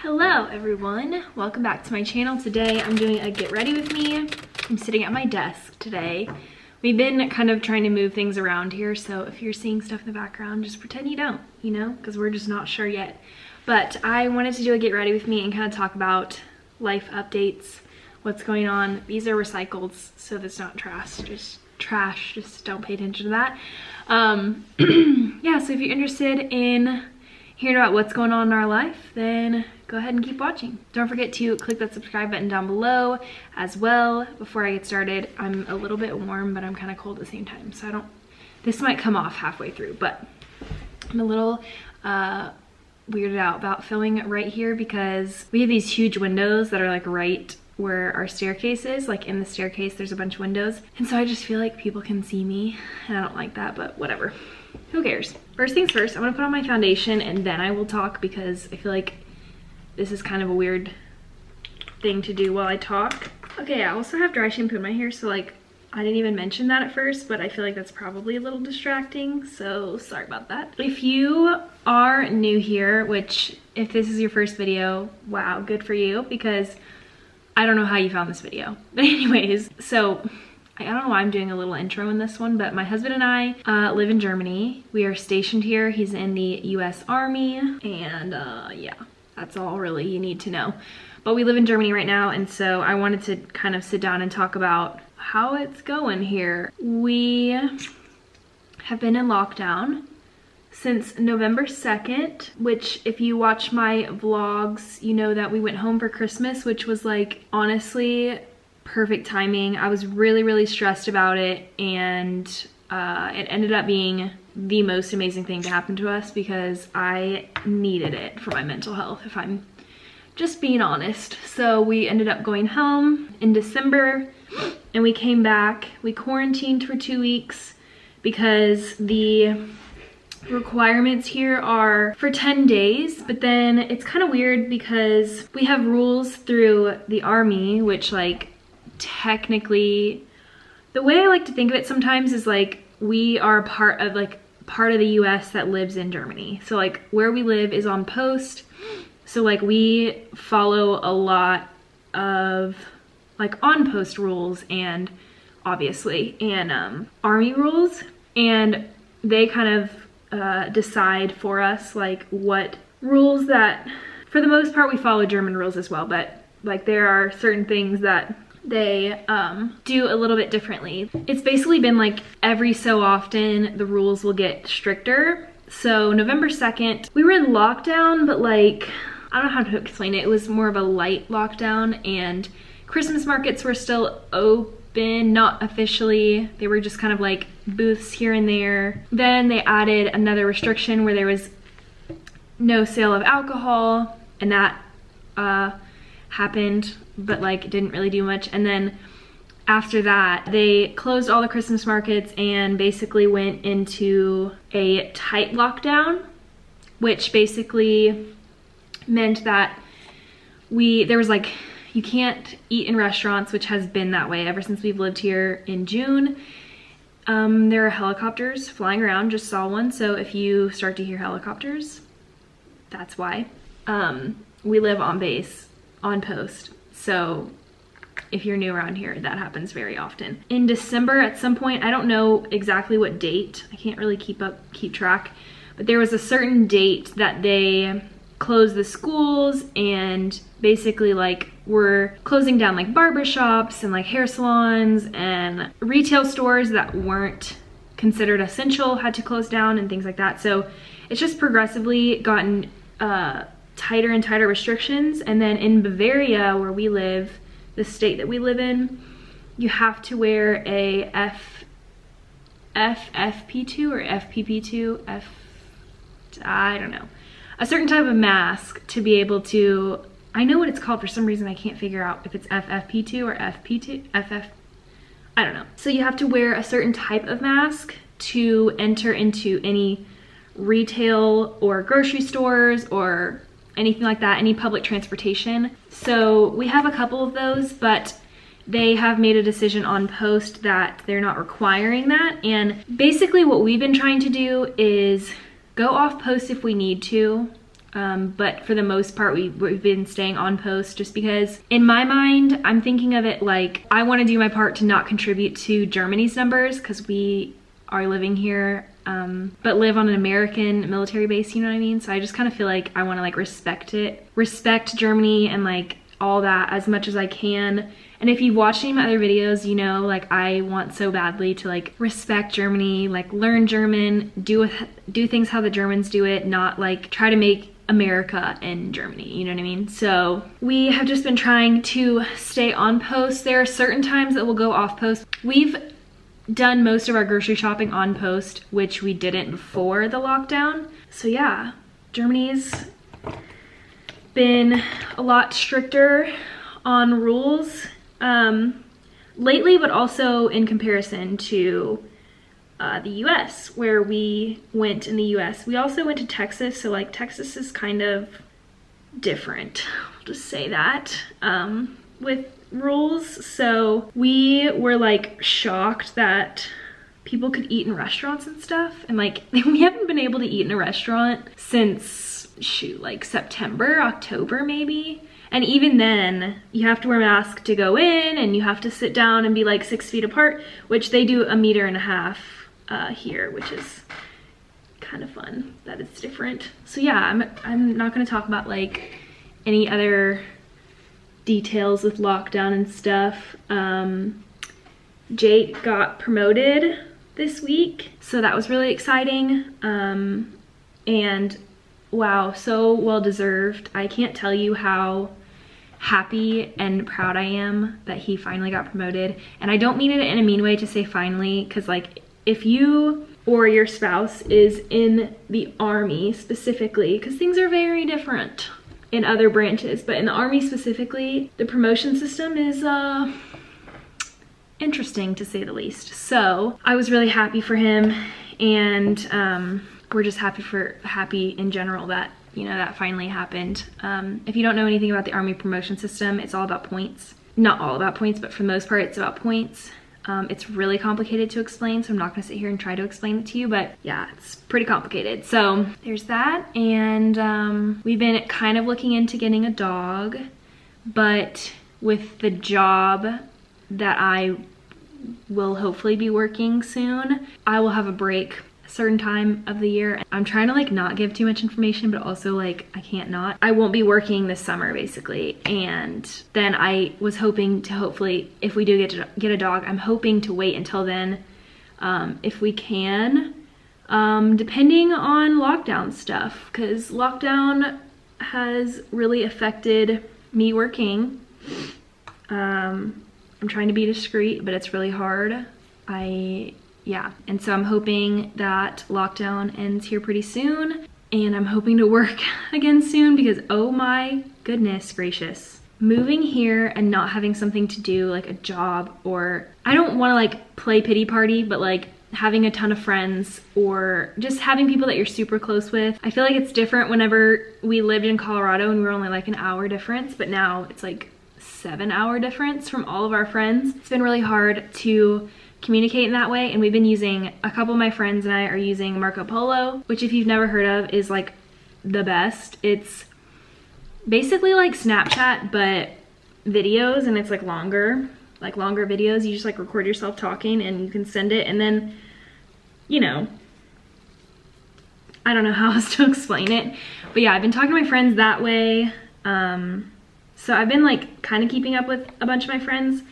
Hello everyone, welcome back to my channel. Today I'm doing a get ready with me. I'm sitting at my desk today. We've been kind of trying to move things around here, so if you're seeing stuff in the background, just pretend you don't, you know, because we're just not sure yet. But I wanted to do a get ready with me and kind of talk about life updates, what's going on. These are recycled, so that's not trash, just don't pay attention to that. Yeah, so if you're interested in hearing about what's going on in our life, then go ahead and keep watching. Don't forget to click that subscribe button down below as well. Before I get started, I'm a little bit warm, but I'm kind of cold at the same time, so this might come off halfway through, but I'm a little weirded out about filming right here because we have these huge windows that are like right where our staircase is. Like in the staircase, there's a bunch of windows, and so I just feel like people can see me, and I don't like that, but whatever. Who cares? First things first, I'm gonna put on my foundation and then I will talk because I feel like this is kind of a weird thing to do while I talk. Okay, I also have dry shampoo in my hair, so like I didn't even mention that at first, but I feel like that's probably a little distracting, so sorry about that. If you are new here, which if this is your first video, wow, good for you, because I don't know how you found this video. But anyways, so I don't know why I'm doing a little intro in this one, but my husband and I live in Germany. We are stationed here. He's in the US Army, and yeah, that's all really you need to know. But we live in Germany right now, and so I wanted to kind of sit down and talk about how it's going here. We have been in lockdown since November 2nd, which if you watch my vlogs, you know that we went home for Christmas, which was like, honestly, perfect timing. I was really stressed about it, and it ended up being the most amazing thing to happen to us because I needed it for my mental health, if I'm just being honest. So we ended up going home in December, and we came back. We quarantined for 2 weeks because the requirements here are for 10 days, but then it's kind of weird because we have rules through the army, which like technically, the way I like to think of it sometimes is like we are part of the US that lives in Germany. So like where we live is on post, so like we follow a lot of like on post rules and obviously and army rules, and they kind of decide for us like what rules that, for the most part we follow German rules as well, but like there are certain things that they do a little bit differently. It's basically been like every so often the rules will get stricter. So November 2nd, we were in lockdown, but like, I don't know how to explain it. It was more of a light lockdown, and Christmas markets were still open, not officially. They were just kind of like booths here and there. Then they added another restriction where there was no sale of alcohol, and that happened, but like didn't really do much. And then after that, they closed all the Christmas markets and basically went into a tight lockdown, which basically meant that there was like, you can't eat in restaurants, which has been that way ever since we've lived here in June. There are helicopters flying around, just saw one, so if you start to hear helicopters, that's why. We live on base, on post, so if you're new around here, that happens very often. In December at some point, I don't know exactly what date, I can't really keep track, but there was a certain date that they closed the schools and basically like were closing down like barber shops and like hair salons, and retail stores that weren't considered essential had to close down and things like that. So it's just progressively gotten tighter and tighter restrictions. And then in Bavaria, where we live, the state that we live in, you have to wear a FFP2 or FPP2, I don't know, a certain type of mask to be able to, I know what it's called, for some reason I can't figure out if it's FFP2 or I don't know. So you have to wear a certain type of mask to enter into any retail or grocery stores or anything like that, any public transportation. So we have a couple of those, but they have made a decision on post that they're not requiring that. And basically what we've been trying to do is go off post if we need to, But for the most part, we've been staying on post just because in my mind, I'm thinking of it like I want to do my part to not contribute to Germany's numbers because we are living here, but live on an American military base, you know what I mean? So I just kind of feel like I want to like respect Germany and like all that as much as I can. And if you've watched any of my other videos, you know, like I want so badly to like respect Germany, like learn German, do things how the Germans do it, not like try to make America in Germany, you know what I mean? So we have just been trying to stay on post. There are certain times that we'll go off post. We've done most of our grocery shopping on post, which we didn't before the lockdown. So yeah, Germany's been a lot stricter on rules lately, but also in comparison to the US, where we went in the US. We also went to Texas, so like Texas is kind of different, I'll just say that, with rules. So we were like shocked that people could eat in restaurants and stuff, and like we haven't been able to eat in a restaurant since shoot, like September, October maybe. And even then, you have to wear a mask to go in, and you have to sit down and be like 6 feet apart, which they do 1.5 meters here, which is kind of fun that it's different. So yeah, I'm not gonna talk about like any other details with lockdown and stuff. Jake got promoted this week, so that was really exciting. And wow, so well deserved. I can't tell you how happy and proud I am that he finally got promoted. And I don't mean it in a mean way to say finally, because like if you or your spouse is in the Army specifically, because things are very different in other branches, but in the Army specifically, the promotion system is interesting to say the least. So I was really happy for him, and we're just happy in general that, you know, that finally happened. If you don't know anything about the Army promotion system, it's all about points. Not all about points, but for the most part, it's about points. It's really complicated to explain, so I'm not gonna sit here and try to explain it to you, but yeah, it's pretty complicated. So there's that, and we've been kind of looking into getting a dog, but with the job that I will hopefully be working soon, I will have a break a certain time of the year. I'm trying to like not give too much information, but also like I can't not. I won't be working this summer basically, and then I was hoping to hopefully, if we do get a dog, I'm hoping to wait until then, if we can, depending on lockdown stuff, because lockdown has really affected me working. I'm trying to be discreet, but it's really hard. Yeah, and so I'm hoping that lockdown ends here pretty soon, and I'm hoping to work again soon, because oh my goodness gracious, moving here and not having something to do, like a job, or I don't want to like play pity party, but like having a ton of friends or just having people that you're super close with. I feel like it's different whenever we lived in Colorado and we were only like an hour difference, but now it's like 7-hour difference from all of our friends. It's been really hard to communicate in that way, and we've been using, a couple of my friends and I are using Marco Polo, which if you've never heard of is like the best. It's basically like Snapchat but videos, and it's like longer videos. You just like record yourself talking and you can send it, and then, you know, I don't know how else to explain it, but yeah, I've been talking to my friends that way. So I've been like kind of keeping up with a bunch of my friends,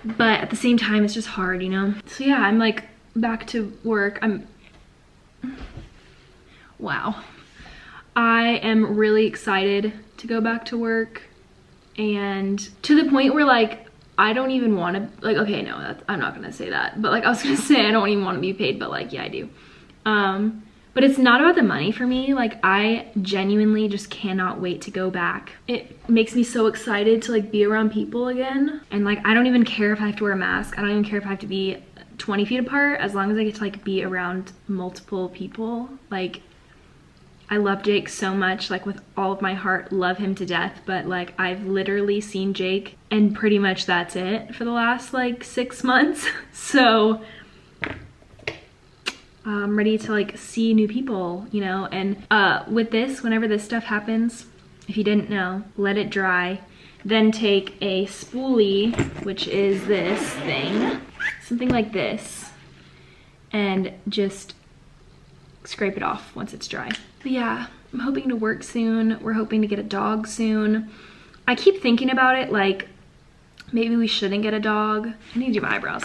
but at the same time it's just hard, you know? So yeah, I'm like back to work. Wow. I am really excited to go back to work, and to the point where like I don't even want to, like, okay, no, I'm not gonna say that, but like I was gonna say I don't even want to be paid, but like yeah, I do. But it's not about the money for me. Like I genuinely just cannot wait to go back. It makes me so excited to like be around people again. And like I don't even care if I have to wear a mask. I don't even care if I have to be 20 feet apart, as long as I get to like be around multiple people. Like I love Jake so much, like with all of my heart, love him to death, but like I've literally seen Jake and pretty much that's it for the last like 6 months. So I'm ready to like see new people, you know? And with this, whenever this stuff happens, if you didn't know, let it dry. Then take a spoolie, which is this thing, something like this, and just scrape it off once it's dry. But yeah, I'm hoping to work soon. We're hoping to get a dog soon. I keep thinking about it, like maybe we shouldn't get a dog. I need to do my eyebrows.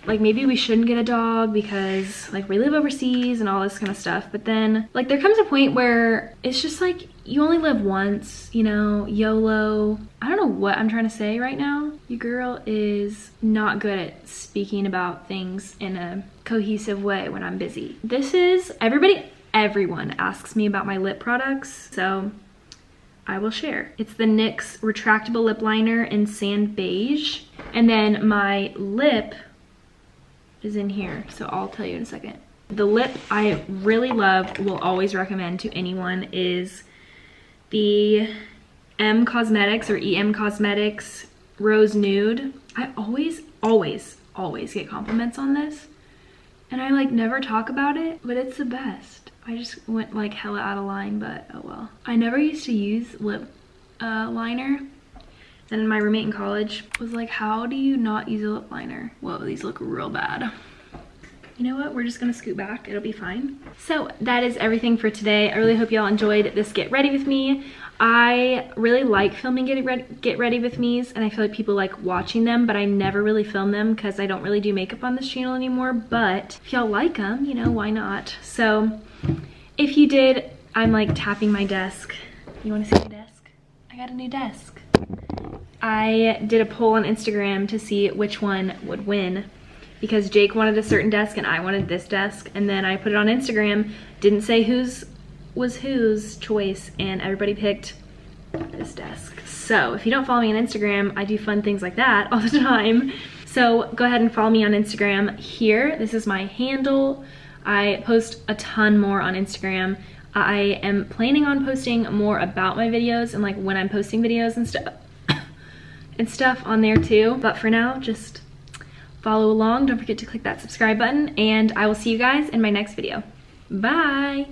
Like maybe we shouldn't get a dog because like we live overseas and all this kind of stuff. But then like there comes a point where it's just like you only live once, you know, YOLO. I don't know what I'm trying to say right now. Your girl is not good at speaking about things in a cohesive way when I'm busy. This is, everyone asks me about my lip products, so I will share. It's the NYX retractable lip liner in sand beige. And then my lip is in here, so I'll tell you in a second. The lip I really love, will always recommend to anyone, is the M Cosmetics or EM Cosmetics Rose Nude. I always get compliments on this. And I like never talk about it, but it's the best. I just went like hella out of line, but oh well. I never used to use lip liner. Then my roommate in college was like, how do you not use a lip liner? Whoa, these look real bad. You know what? We're just gonna scoot back. It'll be fine. So that is everything for today. I really hope y'all enjoyed this Get Ready With Me. I really like filming Get Ready With Me's, and I feel like people like watching them, but I never really film them because I don't really do makeup on this channel anymore. But if y'all like them, you know, why not? So if you did, I'm like tapping my desk. You wanna see my desk? I got a new desk. I did a poll on Instagram to see which one would win because Jake wanted a certain desk and I wanted this desk, and then I put it on Instagram, didn't say whose was whose choice, and everybody picked this desk. So if you don't follow me on Instagram, I do fun things like that all the time. So go ahead and follow me on Instagram here. This is my handle. I post a ton more on Instagram. I am planning on posting more about my videos and like when I'm posting videos and stuff on there too. But for now, just follow along. Don't forget to click that subscribe button, and I will see you guys in my next video. Bye.